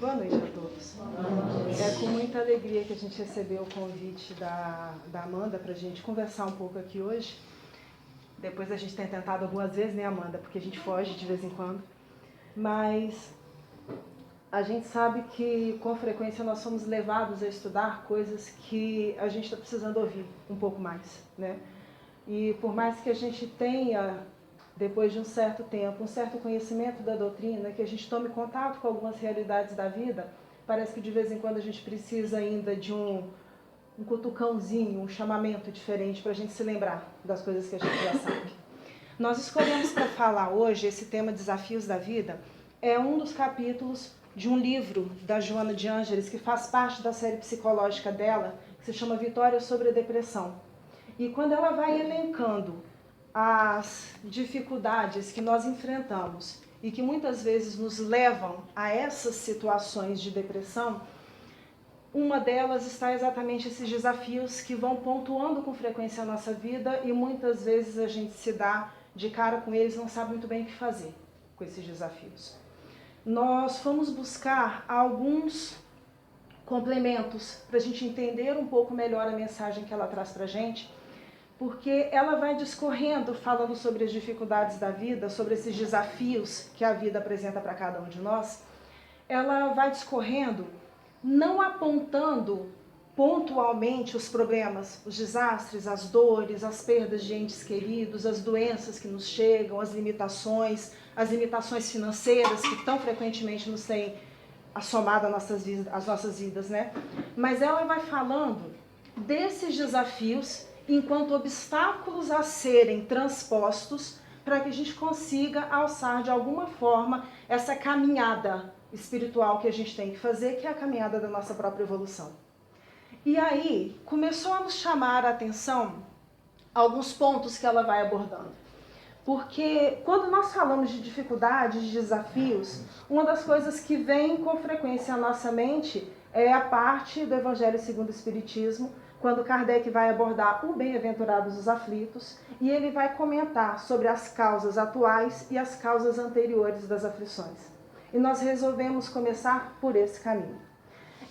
Boa noite a todos. É com muita alegria que a gente recebeu o convite da Amanda para a gente conversar um pouco aqui hoje. Depois a gente tem tentado algumas vezes, né, Amanda? Porque a gente foge de vez em quando. Mas a gente sabe que com frequência nós somos levados a estudar coisas que a gente está precisando ouvir um pouco mais, né? E por mais que a gente tenha, depois de um certo tempo, um certo conhecimento da doutrina, que a gente tome contato com algumas realidades da vida, parece que de vez em quando a gente precisa ainda de um cutucãozinho, um chamamento diferente para a gente se lembrar das coisas que a gente já sabe. Nós escolhemos para falar hoje esse tema Desafios da Vida, é um dos capítulos de um livro da Joana de Ângeles, que faz parte da série psicológica dela, que se chama Vitória sobre a Depressão. E quando ela vai elencando as dificuldades que nós enfrentamos e que muitas vezes nos levam a essas situações de depressão, uma delas está exatamente esses desafios que vão pontuando com frequência a nossa vida e muitas vezes a gente se dá de cara com eles e não sabe muito bem o que fazer com esses desafios. Nós fomos buscar alguns complementos para a gente entender um pouco melhor a mensagem que ela traz para a gente, porque ela vai discorrendo, falando sobre as dificuldades da vida, sobre esses desafios que a vida apresenta para cada um de nós. Ela vai discorrendo, não apontando pontualmente os problemas, os desastres, as dores, as perdas de entes queridos, as doenças que nos chegam, as limitações financeiras que tão frequentemente nos têm assomado às nossas vidas, né? Mas ela vai falando desses desafios enquanto obstáculos a serem transpostos para que a gente consiga alçar de alguma forma essa caminhada espiritual que a gente tem que fazer, que é a caminhada da nossa própria evolução. E aí começou a nos chamar a atenção alguns pontos que ela vai abordando. Porque quando nós falamos de dificuldades, de desafios, uma das coisas que vem com frequência à nossa mente é a parte do Evangelho segundo o Espiritismo, quando Kardec vai abordar o Bem-aventurados os aflitos, e ele vai comentar sobre as causas atuais e as causas anteriores das aflições. E nós resolvemos começar por esse caminho.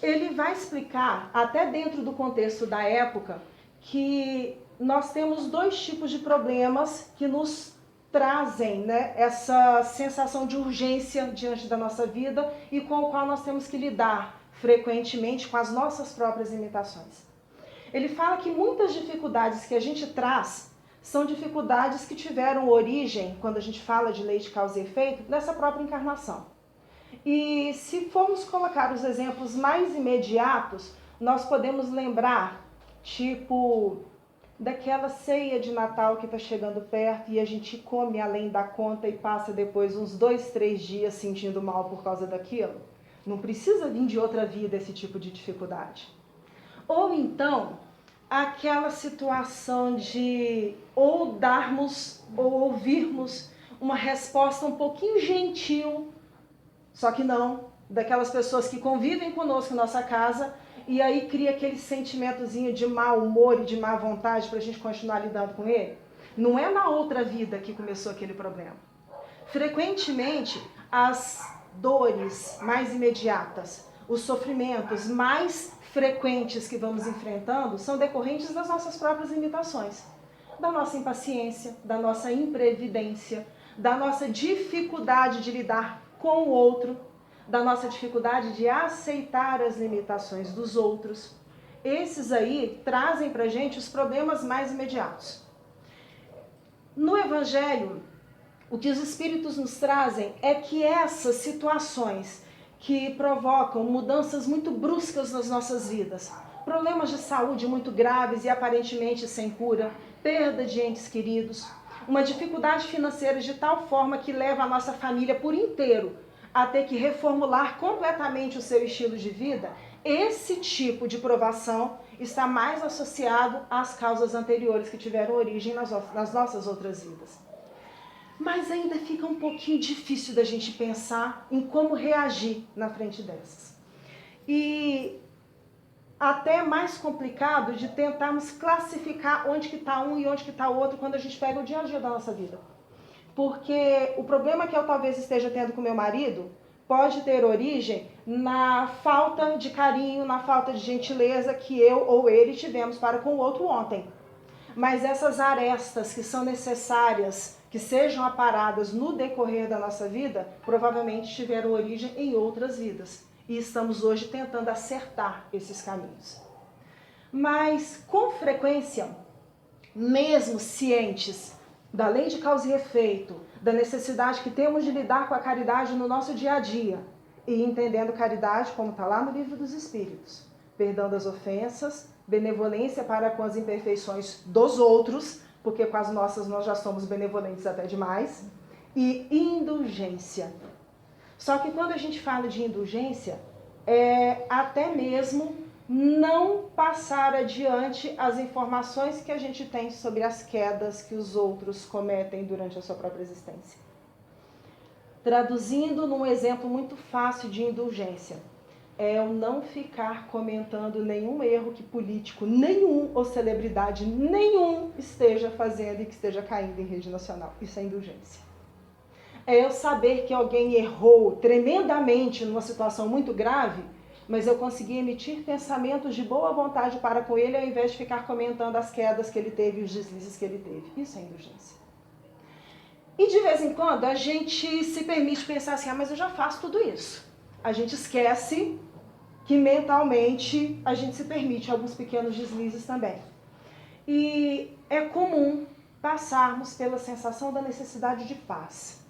Ele vai explicar, até dentro do contexto da época, que nós temos dois tipos de problemas que nos trazem, né, essa sensação de urgência diante da nossa vida e com o qual nós temos que lidar frequentemente com as nossas próprias limitações. Ele fala que muitas dificuldades que a gente traz são dificuldades que tiveram origem, quando a gente fala de lei de causa e efeito, nessa própria encarnação. E se formos colocar os exemplos mais imediatos, nós podemos lembrar, tipo, daquela ceia de Natal que está chegando perto e a gente come além da conta e passa depois uns 2, 3 dias sentindo mal por causa daquilo. Não precisa vir de outra vida esse tipo de dificuldade. Ou então, aquela situação de ou darmos ou ouvirmos uma resposta um pouquinho gentil, só que não, daquelas pessoas que convivem conosco em nossa casa, e aí cria aquele sentimentozinho de mau humor e de má vontade para a gente continuar lidando com ele. Não é na outra vida que começou aquele problema. Frequentemente, as dores mais imediatas, os sofrimentos mais frequentes que vamos enfrentando são decorrentes das nossas próprias limitações, da nossa impaciência, da nossa imprevidência, da nossa dificuldade de lidar com o outro, da nossa dificuldade de aceitar as limitações dos outros. Esses aí trazem pra gente os problemas mais imediatos. No Evangelho, o que os Espíritos nos trazem é que essas situações que provocam mudanças muito bruscas nas nossas vidas, problemas de saúde muito graves e aparentemente sem cura, perda de entes queridos, uma dificuldade financeira de tal forma que leva a nossa família por inteiro a ter que reformular completamente o seu estilo de vida, esse tipo de provação está mais associado às causas anteriores que tiveram origem nas nossas outras vidas. Mas ainda fica um pouquinho difícil da gente pensar em como reagir na frente dessas. E até mais complicado de tentarmos classificar onde que está um e onde que está o outro quando a gente pega o dia a dia da nossa vida. Porque o problema que eu talvez esteja tendo com meu marido pode ter origem na falta de carinho, na falta de gentileza que eu ou ele tivemos para com o outro ontem. Mas essas arestas que são necessárias, que sejam aparadas no decorrer da nossa vida, provavelmente tiveram origem em outras vidas. E estamos hoje tentando acertar esses caminhos. Mas, com frequência, mesmo cientes da lei de causa e efeito, da necessidade que temos de lidar com a caridade no nosso dia a dia, e entendendo caridade como está lá no Livro dos Espíritos, perdão das ofensas, benevolência para com as imperfeições dos outros, porque com as nossas nós já somos benevolentes até demais, e indulgência. Só que quando a gente fala de indulgência, é até mesmo não passar adiante as informações que a gente tem sobre as quedas que os outros cometem durante a sua própria existência. Traduzindo num exemplo muito fácil de indulgência, é eu não ficar comentando nenhum erro que político nenhum ou celebridade nenhum esteja fazendo e que esteja caindo em rede nacional. Isso é indulgência. É eu saber que alguém errou tremendamente numa situação muito grave, mas eu consegui emitir pensamentos de boa vontade para com ele, ao invés de ficar comentando as quedas que ele teve e os deslizes que ele teve. Isso é indulgência. E de vez em quando a gente se permite pensar assim, mas eu já faço tudo isso. A gente esquece que mentalmente a gente se permite alguns pequenos deslizes também. E é comum passarmos pela sensação da necessidade de paz.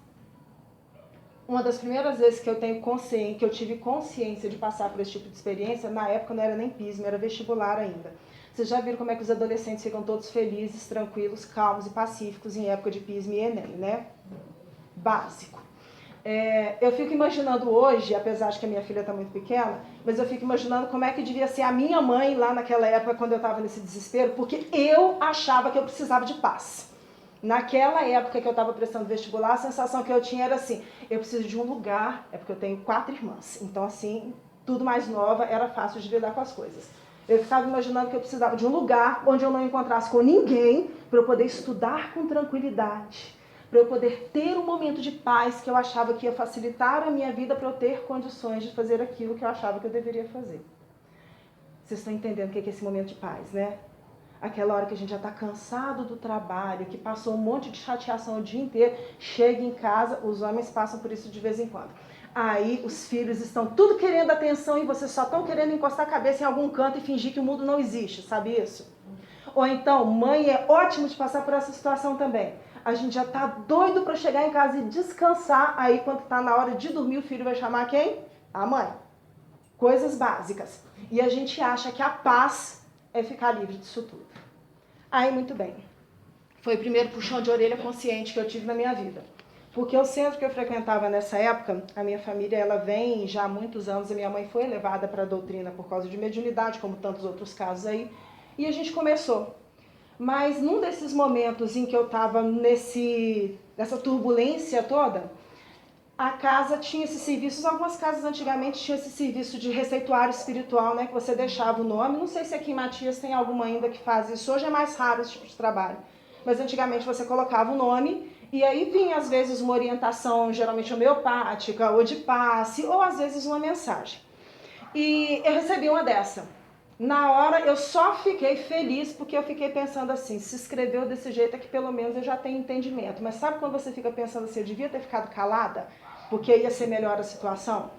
Uma das primeiras vezes que eu tive consciência de passar por esse tipo de experiência, na época não era nem PISM, era vestibular ainda. Vocês já viram como é que os adolescentes ficam todos felizes, tranquilos, calmos e pacíficos em época de PISM e Enem, né? Básico. Eu fico imaginando hoje, apesar de que a minha filha está muito pequena, mas eu fico imaginando como é que devia ser a minha mãe lá naquela época, quando eu estava nesse desespero, porque eu achava que eu precisava de paz. Naquela época que eu estava prestando vestibular, a sensação que eu tinha era assim, eu preciso de um lugar, é porque eu tenho 4 irmãs, então assim, tudo mais nova, era fácil de lidar com as coisas. Eu ficava imaginando que eu precisava de um lugar onde eu não encontrasse com ninguém, para eu poder estudar com tranquilidade, para eu poder ter um momento de paz que eu achava que ia facilitar a minha vida para eu ter condições de fazer aquilo que eu achava que eu deveria fazer. Vocês estão entendendo o que é esse momento de paz, né? Aquela hora que a gente já está cansado do trabalho, que passou um monte de chateação o dia inteiro, chega em casa, os homens passam por isso de vez em quando. Aí os filhos estão tudo querendo atenção e vocês só estão querendo encostar a cabeça em algum canto e fingir que o mundo não existe, sabe isso? Ou então, mãe é ótimo de passar por essa situação também. A gente já está doido para chegar em casa e descansar, aí quando está na hora de dormir o filho vai chamar quem? A mãe. Coisas básicas. E a gente acha que a paz é ficar livre disso tudo. Aí, muito bem. Foi o primeiro puxão de orelha consciente que eu tive na minha vida. Porque o centro que eu frequentava nessa época, a minha família, ela vem já há muitos anos, a minha mãe foi levada para a doutrina por causa de mediunidade, como tantos outros casos aí, e a gente começou. Mas num desses momentos em que eu estava nessa turbulência toda, a casa tinha esses serviços, algumas casas antigamente tinham esse serviço de receituário espiritual, né, que você deixava o nome. Não sei se aqui em Matias tem alguma ainda que faz isso, hoje é mais raro esse tipo de trabalho. Mas antigamente você colocava o nome e aí vinha às vezes uma orientação, geralmente homeopática, ou de passe, ou às vezes uma mensagem. E eu recebi uma dessa. Na hora eu só fiquei feliz porque eu fiquei pensando assim, se escreveu desse jeito é que pelo menos eu já tenho entendimento. Mas sabe quando você fica pensando assim, eu devia ter ficado calada? Porque ia ser melhor a situação?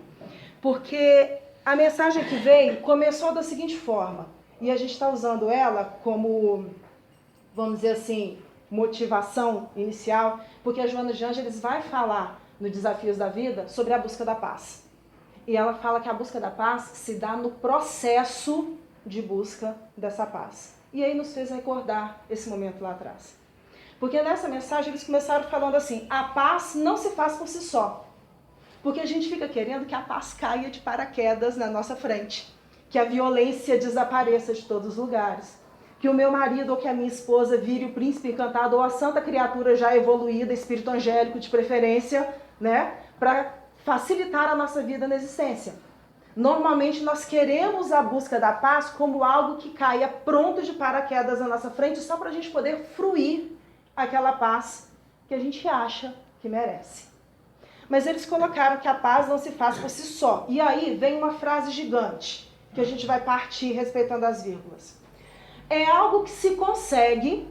Porque a mensagem que veio começou da seguinte forma, e a gente está usando ela como, vamos dizer assim, motivação inicial, porque a Joana de Ângeles vai falar no Desafios da Vida sobre a busca da paz. E ela fala que a busca da paz se dá no processo de busca dessa paz. E aí nos fez recordar esse momento lá atrás. Porque nessa mensagem eles começaram falando assim, a paz não se faz por si só. Porque a gente fica querendo que a paz caia de paraquedas na nossa frente. Que a violência desapareça de todos os lugares. Que o meu marido ou que a minha esposa vire o príncipe encantado ou a santa criatura já evoluída, espírito angélico de preferência, né? Para facilitar a nossa vida na existência. Normalmente nós queremos a busca da paz como algo que caia pronto de paraquedas na nossa frente só para a gente poder fruir aquela paz que a gente acha que merece. Mas eles colocaram que a paz não se faz por si só. E aí vem uma frase gigante, que a gente vai partir respeitando as vírgulas. É algo que se consegue,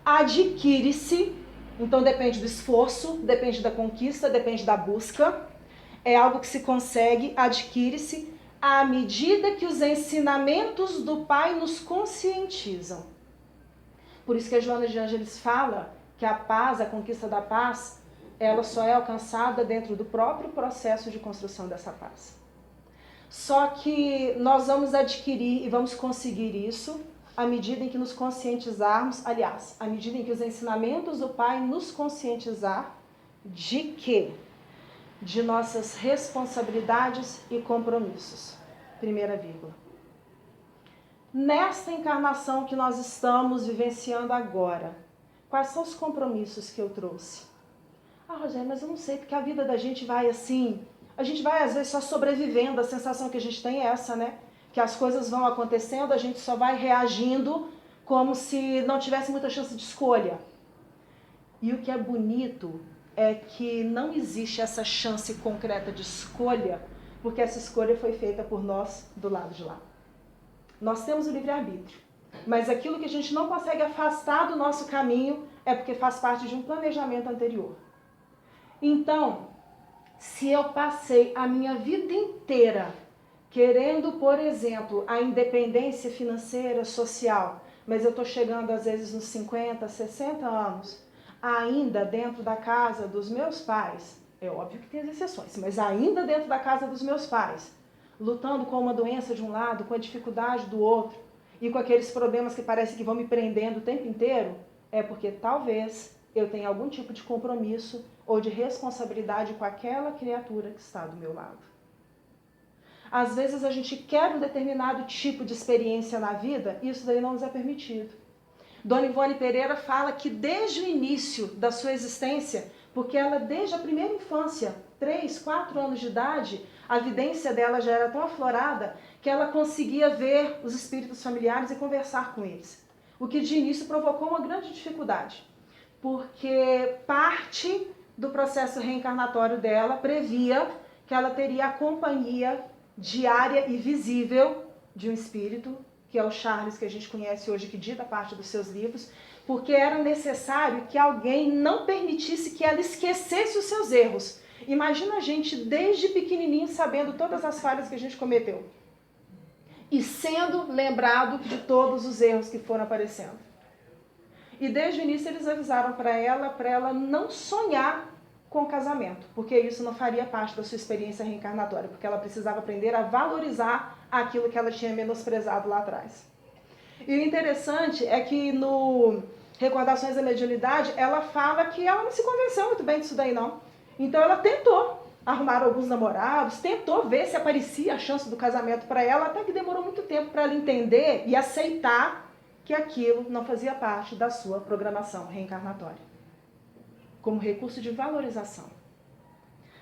adquire-se, então depende do esforço, depende da conquista, depende da busca. É algo que se consegue, adquire-se, à medida que os ensinamentos do Pai nos conscientizam. Por isso que a Joana de Ângeles fala que a paz, a conquista da paz, ela só é alcançada dentro do próprio processo de construção dessa paz. Só que nós vamos adquirir e vamos conseguir isso à medida em que nos conscientizarmos, aliás, à medida em que os ensinamentos do Pai nos conscientizar de quê? De nossas responsabilidades e compromissos. Primeira vírgula. Nesta encarnação que nós estamos vivenciando agora, quais são os compromissos que eu trouxe? Ah, Rogério, mas eu não sei, porque a vida da gente vai assim, a gente vai às vezes só sobrevivendo, a sensação que a gente tem é essa, né? Que as coisas vão acontecendo, a gente só vai reagindo como se não tivesse muita chance de escolha. E o que é bonito é que não existe essa chance concreta de escolha, porque essa escolha foi feita por nós do lado de lá. Nós temos o livre-arbítrio, mas aquilo que a gente não consegue afastar do nosso caminho é porque faz parte de um planejamento anterior. Então, se eu passei a minha vida inteira querendo, por exemplo, a independência financeira, social, mas eu estou chegando às vezes nos 50, 60 anos, ainda dentro da casa dos meus pais, é óbvio que tem as exceções, mas ainda dentro da casa dos meus pais, lutando com uma doença de um lado, com a dificuldade do outro, e com aqueles problemas que parece que vão me prendendo o tempo inteiro, é porque talvez eu tenha algum tipo de compromisso ou de responsabilidade com aquela criatura que está do meu lado. Às vezes a gente quer um determinado tipo de experiência na vida e isso daí não nos é permitido. Dona Ivone Pereira fala que desde o início da sua existência, porque ela desde a primeira infância, 3, 4 anos de idade, a vidência dela já era tão aflorada que ela conseguia ver os espíritos familiares e conversar com eles. O que de início provocou uma grande dificuldade, porque parte do processo reencarnatório dela previa que ela teria a companhia diária e visível de um espírito, que é o Charles, que a gente conhece hoje, que dita parte dos seus livros, porque era necessário que alguém não permitisse que ela esquecesse os seus erros. Imagina a gente desde pequenininho sabendo todas as falhas que a gente cometeu e sendo lembrado de todos os erros que foram aparecendo. E desde o início eles avisaram para ela não sonhar com o casamento, porque isso não faria parte da sua experiência reencarnatória, porque ela precisava aprender a valorizar aquilo que ela tinha menosprezado lá atrás. E o interessante é que no Recordações da Mediunidade, ela fala que ela não se convenceu muito bem disso daí não. Então ela tentou arrumar alguns namorados, tentou ver se aparecia a chance do casamento para ela, até que demorou muito tempo para ela entender e aceitar que aquilo não fazia parte da sua programação reencarnatória, como recurso de valorização.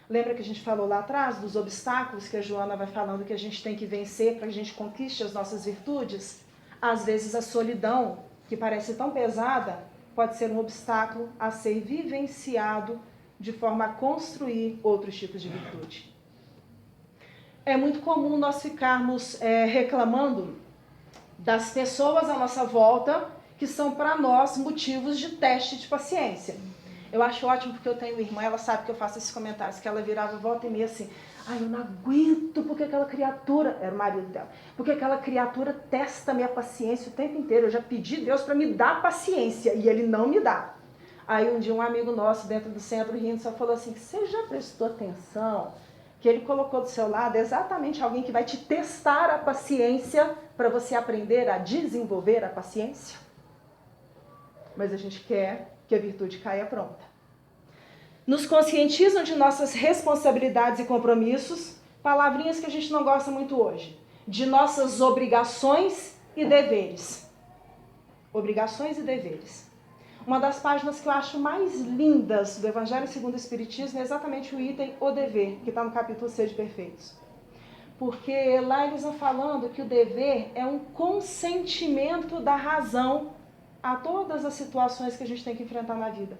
Lembra que a gente falou lá atrás dos obstáculos que a Joana vai falando que a gente tem que vencer para que a gente conquiste as nossas virtudes? Às vezes a solidão, que parece tão pesada, pode ser um obstáculo a ser vivenciado de forma a construir outros tipos de virtude. É muito comum nós ficarmos reclamando das pessoas à nossa volta que são para nós motivos de teste de paciência. Eu acho ótimo porque eu tenho uma irmã, ela sabe que eu faço esses comentários, que ela virava volta e meia assim, ai, eu não aguento porque aquela criatura, era o marido dela, porque aquela criatura testa minha paciência o tempo inteiro, eu já pedi Deus para me dar paciência e ele não me dá. Aí um dia um amigo nosso dentro do centro rindo só falou assim, você já prestou atenção que ele colocou do seu lado exatamente alguém que vai te testar a paciência para você aprender a desenvolver a paciência? Mas a gente quer que a virtude caia pronta. Nos conscientizam de nossas responsabilidades e compromissos, palavrinhas que a gente não gosta muito hoje, de nossas obrigações e deveres. Obrigações e deveres. Uma das páginas que eu acho mais lindas do Evangelho segundo o Espiritismo é exatamente o item O Dever, que está no capítulo Sede Perfeitos. Porque lá eles vão falando que o dever é um consentimento da razão a todas as situações que a gente tem que enfrentar na vida.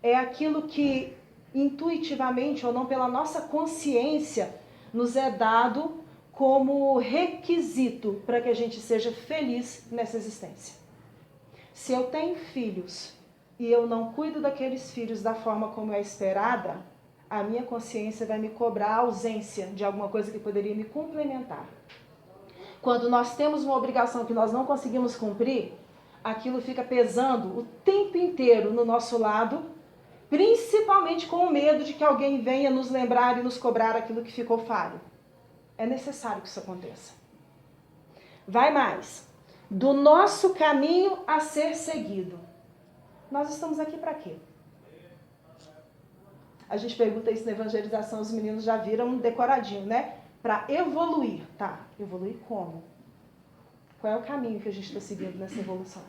É aquilo que intuitivamente ou não, pela nossa consciência, nos é dado como requisito para que a gente seja feliz nessa existência. Se eu tenho filhos e eu não cuido daqueles filhos da forma como é esperada, a minha consciência vai me cobrar a ausência de alguma coisa que poderia me complementar. Quando nós temos uma obrigação que nós não conseguimos cumprir, aquilo fica pesando o tempo inteiro no nosso lado, principalmente com o medo de que alguém venha nos lembrar e nos cobrar aquilo que ficou falho. É necessário que isso aconteça. Vai mais. Do nosso caminho a ser seguido. Nós estamos aqui para quê? A gente pergunta isso na evangelização, os meninos já viram decoradinho, né? Para evoluir. Tá, evoluir como? Qual é o caminho que a gente está seguindo nessa evolução?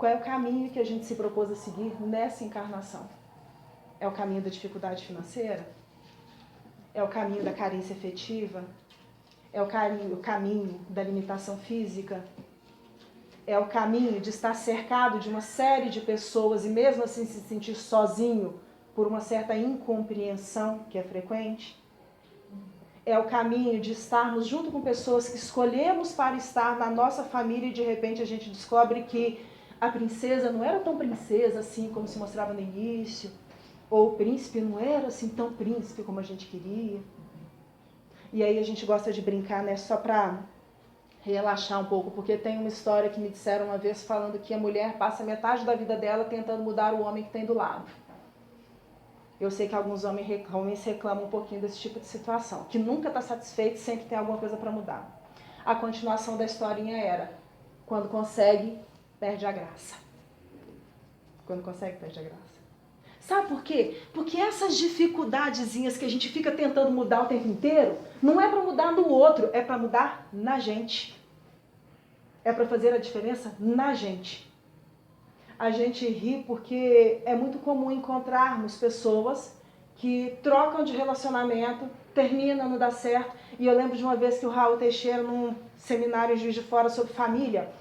Qual é o caminho que a gente se propôs a seguir nessa encarnação? É o caminho da dificuldade financeira? É o caminho da carência afetiva? É o caminho da limitação física? É o caminho de estar cercado de uma série de pessoas e mesmo assim se sentir sozinho por uma certa incompreensão que é frequente? É o caminho de estarmos junto com pessoas que escolhemos para estar na nossa família e de repente a gente descobre que a princesa não era tão princesa assim como se mostrava no início, ou o príncipe não era assim tão príncipe como a gente queria. E aí a gente gosta de brincar, né, só para relaxar um pouco, porque tem uma história que me disseram uma vez falando que a mulher passa metade da vida dela tentando mudar o homem que tem do lado. Eu sei que alguns homens reclamam um pouquinho desse tipo de situação, que nunca está satisfeito, sempre tem alguma coisa para mudar. A continuação da historinha era, quando consegue, perde a graça. Quando consegue, perde a graça. Sabe por quê? Porque essas dificuldadezinhas que a gente fica tentando mudar o tempo inteiro, não é para mudar no outro, é para mudar na gente. É para fazer a diferença na gente. A gente ri porque é muito comum encontrarmos pessoas que trocam de relacionamento, terminam, não dá certo. E eu lembro de uma vez que o Raul Teixeira, num seminário em Juiz de Fora sobre família,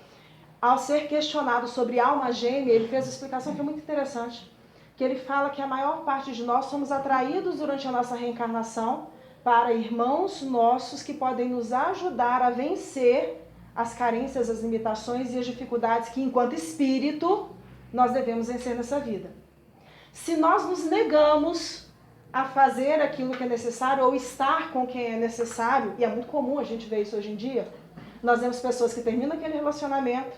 ao ser questionado sobre alma gêmea, ele fez uma explicação que é muito interessante. Que ele fala que a maior parte de nós somos atraídos durante a nossa reencarnação para irmãos nossos que podem nos ajudar a vencer as carências, as limitações e as dificuldades que, enquanto espírito, nós devemos vencer nessa vida. Se nós nos negamos a fazer aquilo que é necessário ou estar com quem é necessário, e é muito comum a gente ver isso hoje em dia, nós vemos pessoas que terminam aquele relacionamento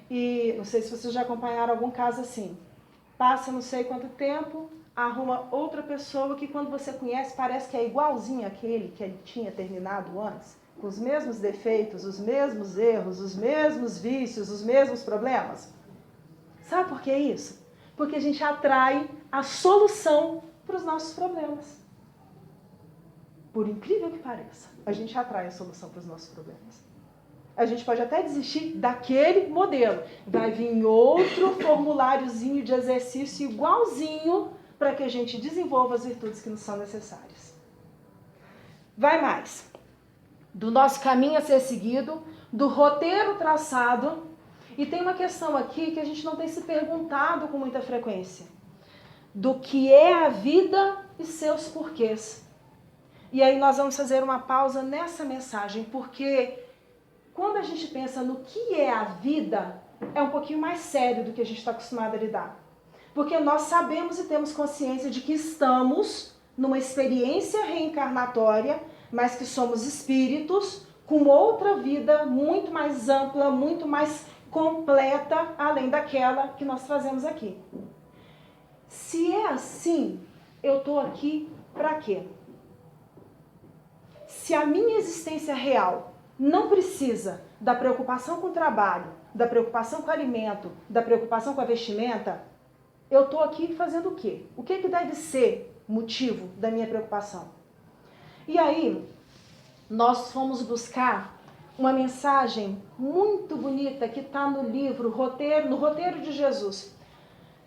e, não sei se vocês já acompanharam algum caso assim, passa não sei quanto tempo, arruma outra pessoa que quando você conhece parece que é igualzinho àquele que ele tinha terminado antes, com os mesmos defeitos, os mesmos erros, os mesmos vícios, os mesmos problemas. Sabe por que isso? Porque a gente atrai a solução para os nossos problemas. Por incrível que pareça, a gente atrai a solução para os nossos problemas. A gente pode até desistir daquele modelo. Vai vir outro formuláriozinho de exercício igualzinho para que a gente desenvolva as virtudes que nos são necessárias. Vai mais. Do nosso caminho a ser seguido, do roteiro traçado. E tem uma questão aqui que a gente não tem se perguntado com muita frequência. Do que é a vida e seus porquês. E aí nós vamos fazer uma pausa nessa mensagem, porque quando a gente pensa no que é a vida, é um pouquinho mais sério do que a gente está acostumado a lidar. Porque nós sabemos e temos consciência de que estamos numa experiência reencarnatória, mas que somos espíritos com outra vida muito mais ampla, muito mais completa, além daquela que nós trazemos aqui. Se é assim, eu estou aqui para quê? Se a minha existência real não precisa da preocupação com o trabalho, da preocupação com o alimento, da preocupação com a vestimenta, eu estou aqui fazendo o quê? O que deve ser motivo da minha preocupação? E aí, nós fomos buscar uma mensagem muito bonita que está no livro no Roteiro de Jesus.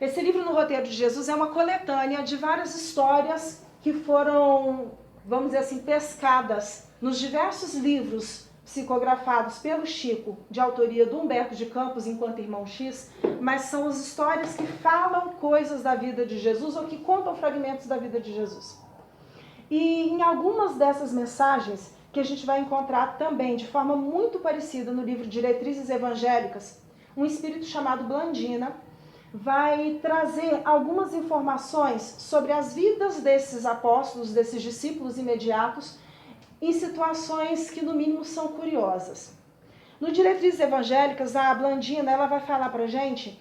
Esse livro no Roteiro de Jesus é uma coletânea de várias histórias que foram, vamos dizer assim, pescadas nos diversos livros psicografados pelo Chico, de autoria do Humberto de Campos, enquanto Irmão X, mas são as histórias que falam coisas da vida de Jesus ou que contam fragmentos da vida de Jesus. E em algumas dessas mensagens, que a gente vai encontrar também de forma muito parecida no livro Diretrizes Evangélicas, um espírito chamado Blandina vai trazer algumas informações sobre as vidas desses apóstolos, desses discípulos imediatos, em situações que no mínimo são curiosas. No Diretrizes Evangélicas, a Blandina ela vai falar pra gente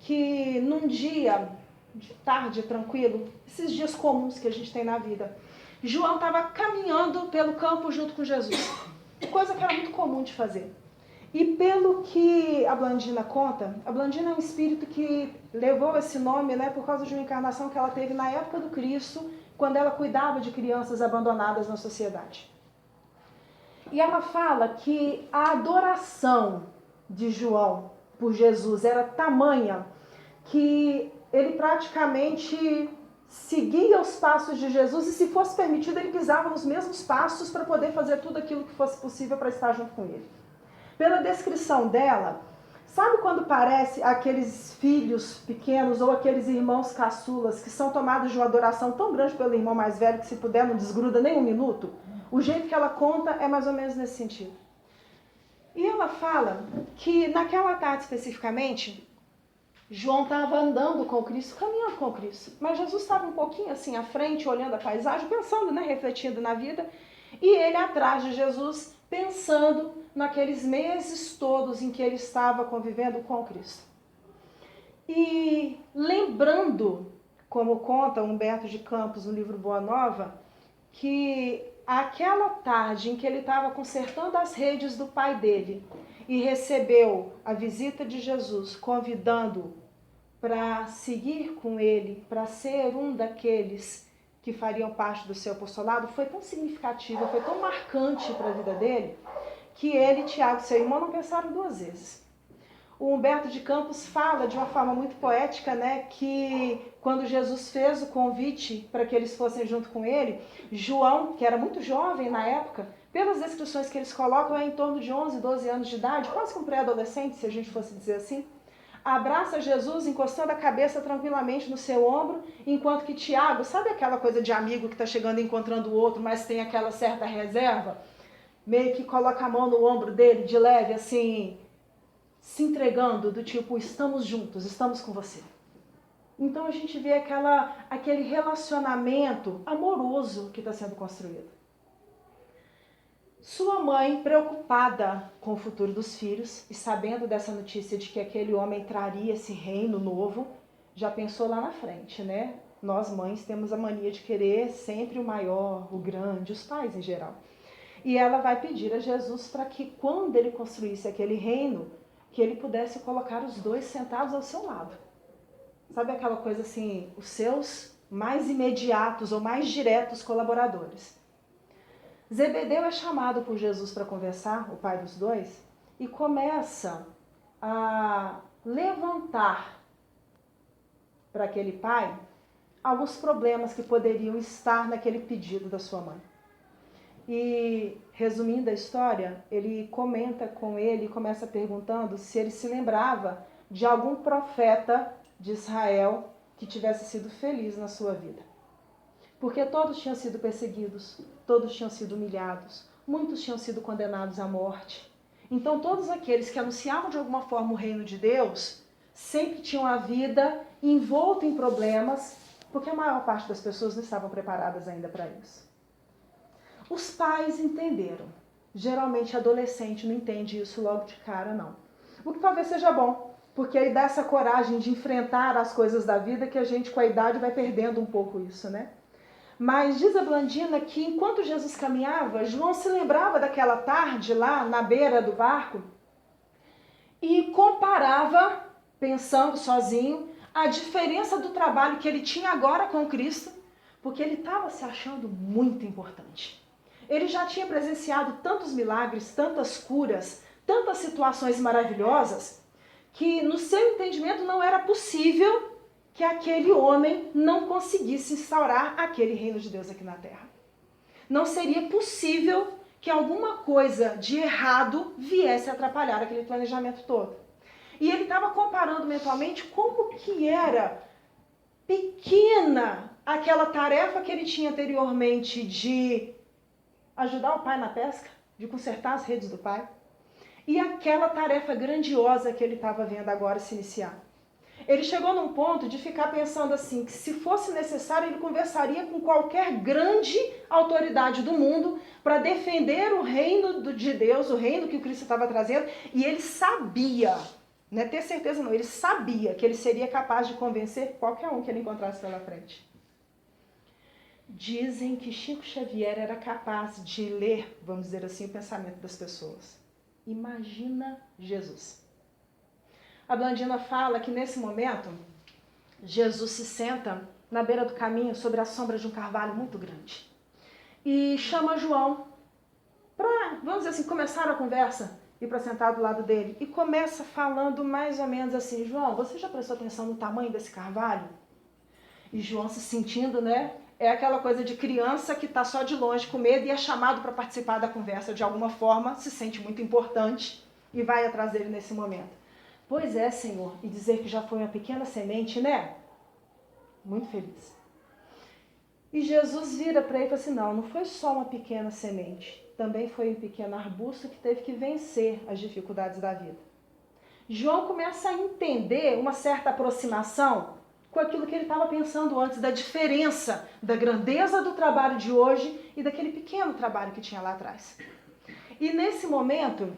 que num dia de tarde tranquilo, esses dias comuns que a gente tem na vida, João estava caminhando pelo campo junto com Jesus, coisa que era muito comum de fazer. E pelo que a Blandina conta, a Blandina é um espírito que levou esse nome, né, por causa de uma encarnação que ela teve na época do Cristo, quando ela cuidava de crianças abandonadas na sociedade. E ela fala que a adoração de João por Jesus era tamanha que ele praticamente seguia os passos de Jesus e, se fosse permitido, ele pisava nos mesmos passos para poder fazer tudo aquilo que fosse possível para estar junto com ele. Pela descrição dela, sabe quando parece aqueles filhos pequenos ou aqueles irmãos caçulas que são tomados de uma adoração tão grande pelo irmão mais velho que, se puder, não desgruda nem um minuto? O jeito que ela conta é mais ou menos nesse sentido. E ela fala que naquela tarde especificamente, João estava andando com o Cristo, caminhando com o Cristo. Mas Jesus estava um pouquinho assim à frente, olhando a paisagem, pensando, né, refletindo na vida. E ele atrás de Jesus, pensando naqueles meses todos em que ele estava convivendo com o Cristo. E lembrando, como conta Humberto de Campos no livro Boa Nova, que aquela tarde em que ele estava consertando as redes do pai dele e recebeu a visita de Jesus, convidando-o para seguir com ele, para ser um daqueles que fariam parte do seu apostolado, foi tão significativa, foi tão marcante para a vida dele, que ele, Tiago, seu irmão, não pensaram duas vezes. O Humberto de Campos fala de uma forma muito poética, né, que quando Jesus fez o convite para que eles fossem junto com ele, João, que era muito jovem na época, pelas descrições que eles colocam, é em torno de 11, 12 anos de idade, quase que um pré-adolescente, se a gente fosse dizer assim, abraça Jesus encostando a cabeça tranquilamente no seu ombro, enquanto que Tiago, sabe aquela coisa de amigo que está chegando e encontrando o outro, mas tem aquela certa reserva? Meio que coloca a mão no ombro dele, de leve, assim, se entregando, do tipo, estamos juntos, estamos com você. Então a gente vê aquele relacionamento amoroso que está sendo construído. Sua mãe, preocupada com o futuro dos filhos e sabendo dessa notícia de que aquele homem traria esse reino novo, já pensou lá na frente, né? Nós mães temos a mania de querer sempre o maior, o grande, os pais em geral. E ela vai pedir a Jesus para que quando ele construísse aquele reino, que ele pudesse colocar os dois sentados ao seu lado. Sabe aquela coisa assim, os seus mais imediatos ou mais diretos colaboradores. Zebedeu é chamado por Jesus para conversar, o pai dos dois, e começa a levantar para aquele pai alguns problemas que poderiam estar naquele pedido da sua mãe. E, resumindo a história, ele comenta com ele e começa perguntando se ele se lembrava de algum profeta de Israel que tivesse sido feliz na sua vida. Porque todos tinham sido perseguidos, todos tinham sido humilhados, muitos tinham sido condenados à morte. Então todos aqueles que anunciavam de alguma forma o reino de Deus, sempre tinham a vida envolta em problemas, porque a maior parte das pessoas não estavam preparadas ainda para isso. Os pais entenderam. Geralmente adolescente não entende isso logo de cara, não. O que talvez seja bom, porque aí dá essa coragem de enfrentar as coisas da vida que a gente com a idade vai perdendo um pouco isso, né? Mas diz a Blandina que enquanto Jesus caminhava, João se lembrava daquela tarde lá na beira do barco e comparava, pensando sozinho, a diferença do trabalho que ele tinha agora com Cristo, porque ele estava se achando muito importante. Ele já tinha presenciado tantos milagres, tantas curas, tantas situações maravilhosas, que no seu entendimento não era possível que aquele homem não conseguisse instaurar aquele reino de Deus aqui na terra. Não seria possível que alguma coisa de errado viesse a atrapalhar aquele planejamento todo. E ele estava comparando mentalmente como que era pequena aquela tarefa que ele tinha anteriormente de ajudar o pai na pesca, de consertar as redes do pai, e aquela tarefa grandiosa que ele estava vendo agora se iniciar. Ele chegou num ponto de ficar pensando assim, que se fosse necessário ele conversaria com qualquer grande autoridade do mundo para defender o reino de Deus, o reino que o Cristo estava trazendo, e ele sabia, não é ter certeza não, ele sabia que ele seria capaz de convencer qualquer um que ele encontrasse pela frente. Dizem que Chico Xavier era capaz de ler, vamos dizer assim, o pensamento das pessoas. Imagina Jesus. A Blandina fala que nesse momento, Jesus se senta na beira do caminho, sobre a sombra de um carvalho muito grande. E chama João para, vamos dizer assim, começar a conversa, ir para sentar do lado dele. E começa falando mais ou menos assim, João, você já prestou atenção no tamanho desse carvalho? E João se sentindo, né? É aquela coisa de criança que está só de longe com medo e é chamado para participar da conversa de alguma forma, se sente muito importante e vai atrás dele nesse momento. Pois é, Senhor, e dizer que já foi uma pequena semente, né? Muito feliz. E Jesus vira para ele e fala assim, não foi só uma pequena semente, também foi um pequeno arbusto que teve que vencer as dificuldades da vida. João começa a entender uma certa aproximação com aquilo que ele estava pensando antes, da diferença, da grandeza do trabalho de hoje e daquele pequeno trabalho que tinha lá atrás. E nesse momento,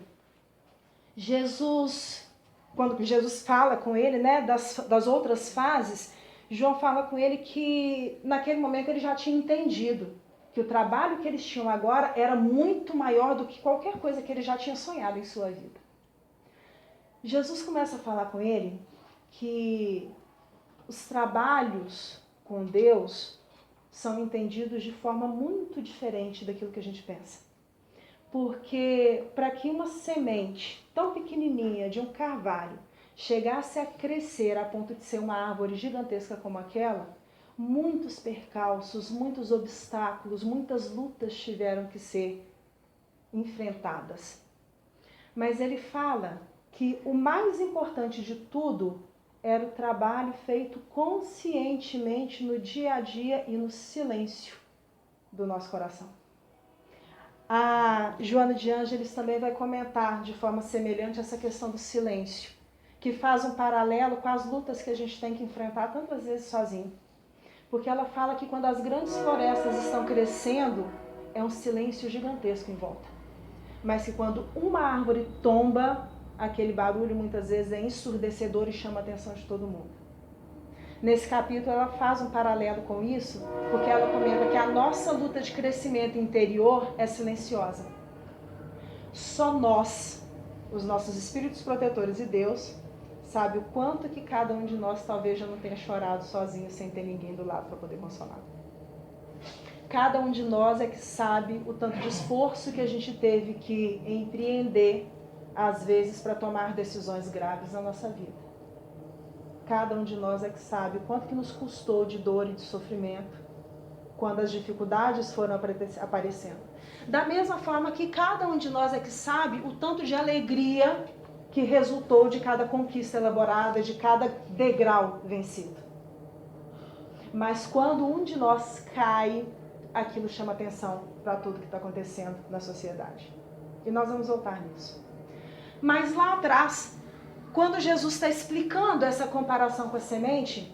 quando Jesus fala com ele, né, das outras fases, João fala com ele que naquele momento ele já tinha entendido que o trabalho que eles tinham agora era muito maior do que qualquer coisa que ele já tinha sonhado em sua vida. Jesus começa a falar com ele que os trabalhos com Deus são entendidos de forma muito diferente daquilo que a gente pensa. Porque para que uma semente tão pequenininha de um carvalho chegasse a crescer a ponto de ser uma árvore gigantesca como aquela, muitos percalços, muitos obstáculos, muitas lutas tiveram que ser enfrentadas. Mas ele fala que o mais importante de tudo era o trabalho feito conscientemente no dia a dia e no silêncio do nosso coração. A Joana de Ângeles também vai comentar de forma semelhante essa questão do silêncio, que faz um paralelo com as lutas que a gente tem que enfrentar tantas vezes sozinho. Porque ela fala que quando as grandes florestas estão crescendo, é um silêncio gigantesco em volta. Mas que quando uma árvore tomba, aquele barulho muitas vezes é ensurdecedor e chama a atenção de todo mundo. Nesse capítulo ela faz um paralelo com isso, porque ela comenta que a nossa luta de crescimento interior é silenciosa. Só nós, os nossos espíritos protetores e Deus, sabe o quanto que cada um de nós talvez já não tenha chorado sozinho, sem ter ninguém do lado para poder consolar. Cada um de nós é que sabe o tanto de esforço que a gente teve que empreender, às vezes, para tomar decisões graves na nossa vida. Cada um de nós é que sabe o quanto que nos custou de dor e de sofrimento quando as dificuldades foram aparecendo. Da mesma forma que cada um de nós é que sabe o tanto de alegria que resultou de cada conquista elaborada, de cada degrau vencido. Mas quando um de nós cai, aquilo chama atenção para tudo que está acontecendo na sociedade. E nós vamos voltar nisso. Mas lá atrás, quando Jesus está explicando essa comparação com a semente,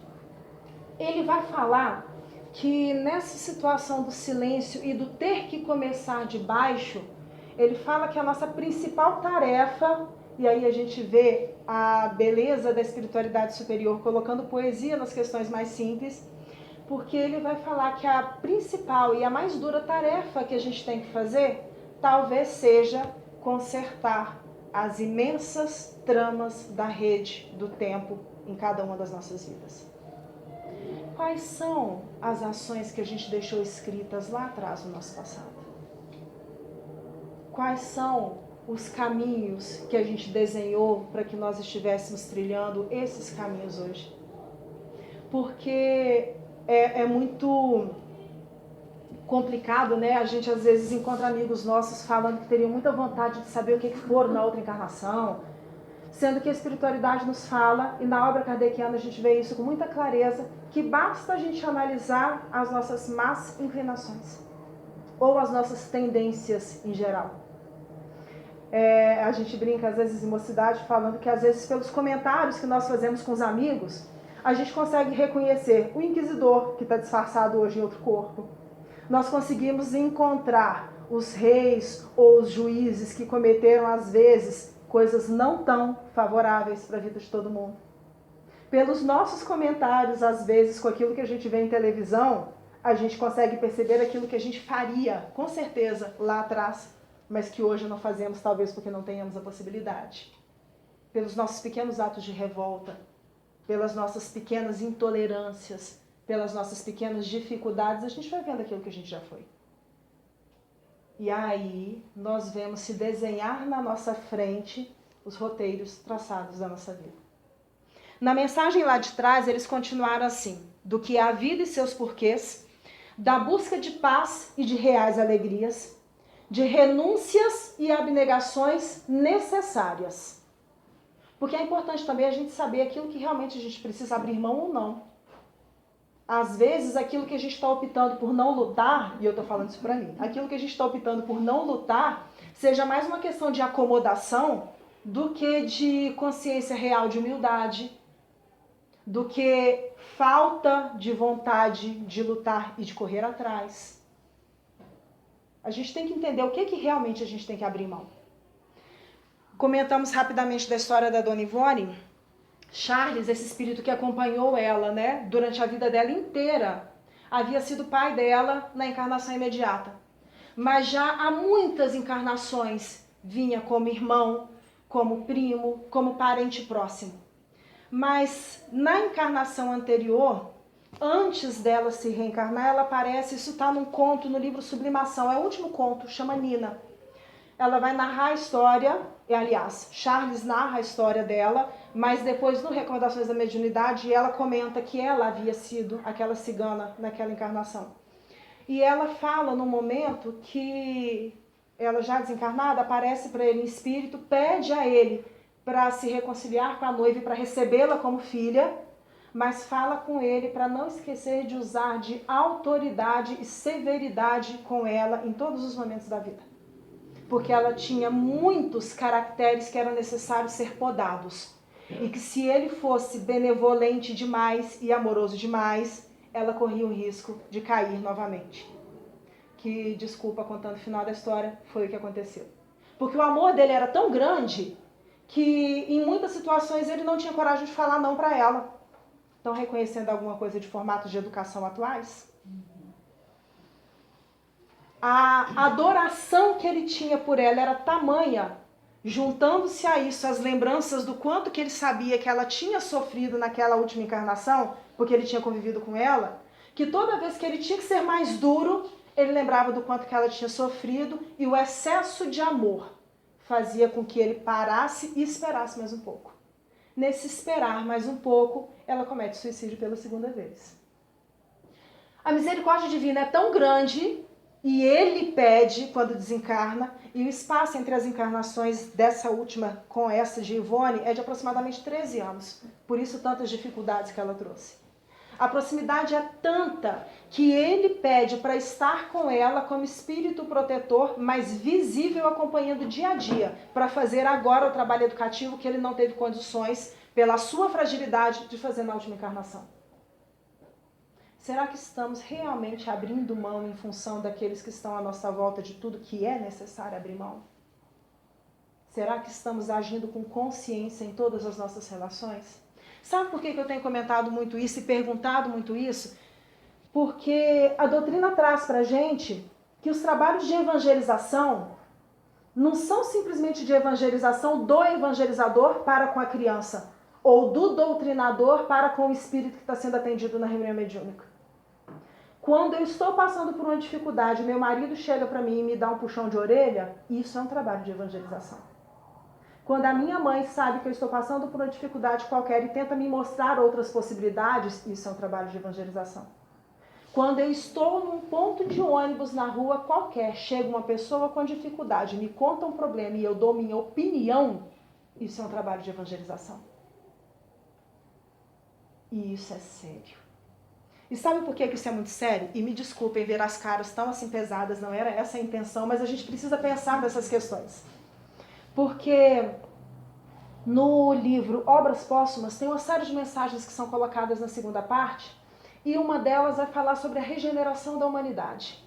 ele vai falar que nessa situação do silêncio e do ter que começar de baixo, ele fala que a nossa principal tarefa, e aí a gente vê a beleza da espiritualidade superior colocando poesia nas questões mais simples, porque ele vai falar que a principal e a mais dura tarefa que a gente tem que fazer, talvez seja consertar as imensas tramas da rede do tempo em cada uma das nossas vidas. Quais são as ações que a gente deixou escritas lá atrás no nosso passado? Quais são os caminhos que a gente desenhou para que nós estivéssemos trilhando esses caminhos hoje? Porque é muito complicado, né? A gente às vezes encontra amigos nossos falando que teriam muita vontade de saber o que foram na outra encarnação, sendo que a espiritualidade nos fala, e na obra kardeciana a gente vê isso com muita clareza, que basta a gente analisar as nossas más inclinações, ou as nossas tendências em geral. A gente brinca às vezes em mocidade falando que às vezes pelos comentários que nós fazemos com os amigos, a gente consegue reconhecer o inquisidor que está disfarçado hoje em outro corpo. Nós conseguimos encontrar os reis ou os juízes que cometeram às vezes coisas não tão favoráveis para a vida de todo mundo. Pelos nossos comentários, às vezes, com aquilo que a gente vê em televisão, a gente consegue perceber aquilo que a gente faria, com certeza, lá atrás, mas que hoje não fazemos, talvez porque não tenhamos a possibilidade. Pelos nossos pequenos atos de revolta, pelas nossas pequenas intolerâncias, pelas nossas pequenas dificuldades, a gente vai vendo aquilo que a gente já foi. E aí nós vemos se desenhar na nossa frente os roteiros traçados da nossa vida. Na mensagem lá de trás, eles continuaram assim: do que é a vida e seus porquês, da busca de paz e de reais alegrias, de renúncias e abnegações necessárias. Porque é importante também a gente saber aquilo que realmente a gente precisa abrir mão ou não. Às vezes, aquilo que a gente está optando por não lutar, e eu estou falando isso para mim, aquilo que a gente está optando por não lutar, seja mais uma questão de acomodação do que de consciência real de humildade, do que falta de vontade de lutar e de correr atrás. A gente tem que entender o que realmente a gente tem que abrir mão. Comentamos rapidamente da história da Dona Ivone. Charles, esse espírito que acompanhou ela, né, durante a vida dela inteira, havia sido pai dela na encarnação imediata. Mas já há muitas encarnações vinha como irmão, como primo, como parente próximo. Mas na encarnação anterior, antes dela se reencarnar, ela aparece, isso está num conto no livro Sublimação, é o último conto, chama Nina. Ela vai narrar a história, aliás, Charles narra a história dela, mas depois no Recordações da Mediunidade ela comenta que ela havia sido aquela cigana naquela encarnação. E ela fala no momento que ela já desencarnada aparece para ele em espírito, pede a ele para se reconciliar com a noiva e para recebê-la como filha, mas fala com ele para não esquecer de usar de autoridade e severidade com ela em todos os momentos da vida. Porque ela tinha muitos caracteres que eram necessários ser podados. E que se ele fosse benevolente demais e amoroso demais, ela corria o risco de cair novamente. Que, desculpa, contando o final da história, foi o que aconteceu. Porque o amor dele era tão grande que em muitas situações ele não tinha coragem de falar não para ela. Estão reconhecendo alguma coisa de formatos de educação atuais? A adoração que ele tinha por ela era tamanha, juntando-se a isso as lembranças do quanto que ele sabia que ela tinha sofrido naquela última encarnação, porque ele tinha convivido com ela, que toda vez que ele tinha que ser mais duro, ele lembrava do quanto que ela tinha sofrido, e o excesso de amor fazia com que ele parasse e esperasse mais um pouco. Nesse esperar mais um pouco, ela comete suicídio pela segunda vez. A misericórdia divina é tão grande, e ele pede quando desencarna, e o espaço entre as encarnações dessa última com essa de Ivone é de aproximadamente 13 anos. Por isso tantas dificuldades que ela trouxe. A proximidade é tanta que ele pede para estar com ela como espírito protetor, mas visível, acompanhando dia a dia, para fazer agora o trabalho educativo que ele não teve condições, pela sua fragilidade, de fazer na última encarnação. Será que estamos realmente abrindo mão em função daqueles que estão à nossa volta de tudo que é necessário abrir mão? Será que estamos agindo com consciência em todas as nossas relações? Sabe por que eu tenho comentado muito isso e perguntado muito isso? Porque a doutrina traz para a gente que os trabalhos de evangelização não são simplesmente de evangelização do evangelizador para com a criança, ou do doutrinador para com o espírito que está sendo atendido na reunião mediúnica. Quando eu estou passando por uma dificuldade, meu marido chega para mim e me dá um puxão de orelha, isso é um trabalho de evangelização. Quando a minha mãe sabe que eu estou passando por uma dificuldade qualquer e tenta me mostrar outras possibilidades, isso é um trabalho de evangelização. Quando eu estou num ponto de ônibus na rua qualquer, chega uma pessoa com dificuldade, me conta um problema e eu dou minha opinião, isso é um trabalho de evangelização. E isso é sério. E sabe por que isso é muito sério? E me desculpem ver as caras tão assim pesadas, não era essa a intenção, mas a gente precisa pensar nessas questões. Porque no livro Obras Póstumas tem uma série de mensagens que são colocadas na segunda parte, e uma delas vai falar sobre a regeneração da humanidade.